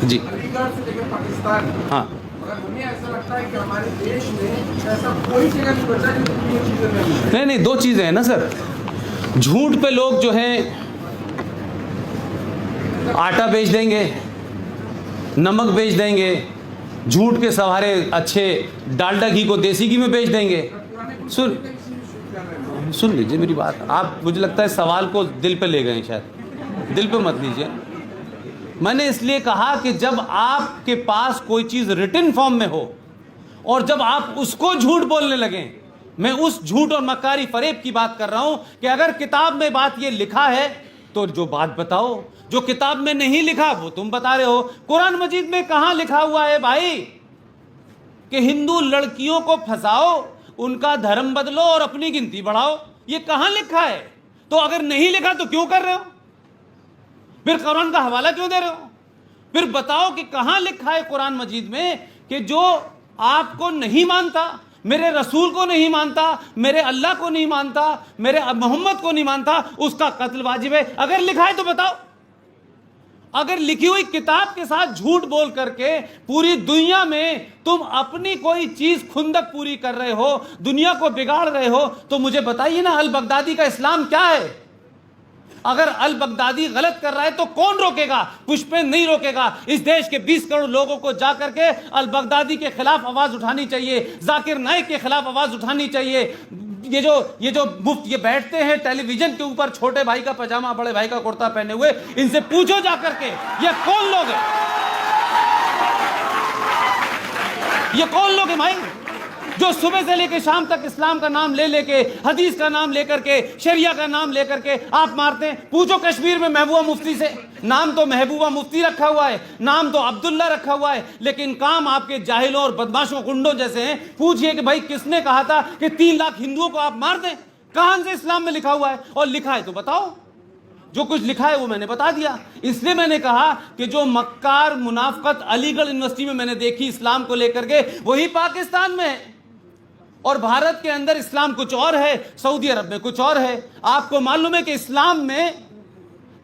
जी अलीगढ़ से लेकर पाकिस्तान, हाँ मगर हमें ऐसा लगता है कि हमारे देश में ऐसा कोई जगह नहीं बचा जो ये चीजें नहीं। नहीं, दो चीज़ें हैं ना सर। झूठ पे लोग जो हैं आटा बेच देंगे, नमक बेच देंगे, झूठ के सहारे अच्छे डालडा घी को देसी घी में बेच देंगे। सुन लीजिए मेरी बात। आप, मुझे लगता है सवाल को दिल पे ले गए हैं, शायद दिल पे मत लीजिए। मैंने इसलिए कहा कि जब आपके पास कोई चीज़ रिटन फॉर्म में हो और जब आप उसको झूठ बोलने लगें, मैं उस झूठ और मक्कारी फरेब की बात कर रहा हूं कि अगर किताब में बात ये लिखा है तो जो बात बताओ, जो किताब में नहीं लिखा वो तुम बता रहे हो। कुरान मजीद में कहां लिखा हुआ है भाई कि हिंदू लड़कियों को फंसाओ, उनका धर्म बदलो और अपनी गिनती बढ़ाओ? ये कहां लिखा है? तो अगर नहीं लिखा तो क्यों कर रहे हो? फिर कुरान का हवाला क्यों दे रहे हो? फिर बताओ कि कहां लिखा है कुरान मजीद में कि जो आपको नहीं मानता, मेरे रसूल को नहीं मानता, मेरे अल्लाह को नहीं मानता, मेरे मोहम्मद को नहीं मानता, उसका कत्ल वाजिब है? अगर लिखा है तो बताओ। अगर लिखी हुई किताब के साथ झूठ बोल करके पूरी दुनिया में तुम अपनी कोई चीज खुंदक पूरी कर रहे हो, दुनिया को बिगाड़ रहे हो, तो मुझे बताइए ना, अल बगदादी का इस्लाम क्या है? अगर अल बगदादी गलत कर रहा है तो कौन रोकेगा? पुष्पेन नहीं रोकेगा। इस देश के 20 करोड़ लोगों को जाकर के अल बगदादी के खिलाफ आवाज उठानी चाहिए, जाकिर नाइक के खिलाफ आवाज उठानी चाहिए। ये जो मुफ्त ये बैठते हैं टेलीविजन के ऊपर, छोटे भाई का पजामा बड़े भाई का कुर्ता पहने हुए, इनसे पूछो जाकर के ये कौन लोग हैं? ये कौन लोग हैं भाई जो सुबह से लेकर शाम तक इस्लाम का नाम ले लेके, हदीस का नाम लेकर के, शरिया का नाम लेकर के आप मारते हैं? पूछो कश्मीर में महबूबा मुफ्ती से। नाम तो महबूबा मुफ्ती रखा हुआ है, नाम तो अब्दुल्ला रखा हुआ है, लेकिन काम आपके जाहिलों और बदमाशों गुंडों जैसे हैं। पूछिए कि भाई किसने कहा था कि 3 लाख हिंदुओं को आप मार दें? कहां से इस्लाम में लिखा हुआ है? और लिखा है तो बताओ। जो कुछ लिखा है वो मैंने बता दिया। इसलिए मैंने कहा कि जो मक्कार मुनाफकत अलीगढ़ यूनिवर्सिटी में मैंने देखी इस्लाम को लेकर के, वही पाकिस्तान में है। और भारत के अंदर इस्लाम कुछ और है, सऊदी अरब में कुछ और है। आपको मालूम है कि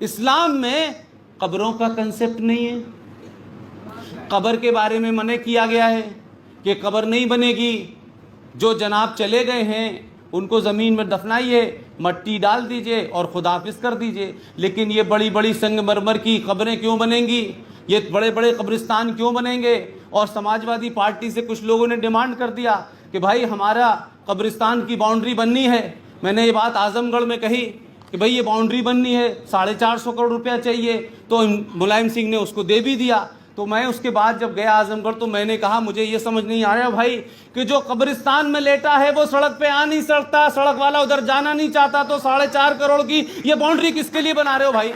इस्लाम में कब्रों का कंसेप्ट नहीं है। कब्र के बारे में मना किया गया है कि कब्र नहीं बनेगी, जो जनाब चले गए हैं उनको ज़मीन में दफनाइए, मट्टी डाल दीजिए और खुदा हाफिज कर दीजिए। लेकिन ये बड़ी बड़ी संगमरमर की कब्रें क्यों बनेंगी? ये बड़े बड़े कब्रिस्तान क्यों बनेंगे? और समाजवादी पार्टी से कुछ लोगों ने डिमांड कर दिया कि भाई हमारा कब्रिस्तान की बाउंड्री बननी है। मैंने ये बात आजमगढ़ में कही कि भाई ये बाउंड्री बननी है, 450 करोड़ रुपया चाहिए। तो मुलायम सिंह ने उसको दे भी दिया। तो मैं उसके बाद जब गया आजमगढ़ तो मैंने कहा मुझे ये समझ नहीं आया भाई कि जो कब्रिस्तान में लेटा है वो सड़क पे आ नहीं सकता, सड़क वाला उधर जाना नहीं चाहता, तो 4.5 करोड़ की ये बाउंड्री किसके लिए बना रहे हो भाई?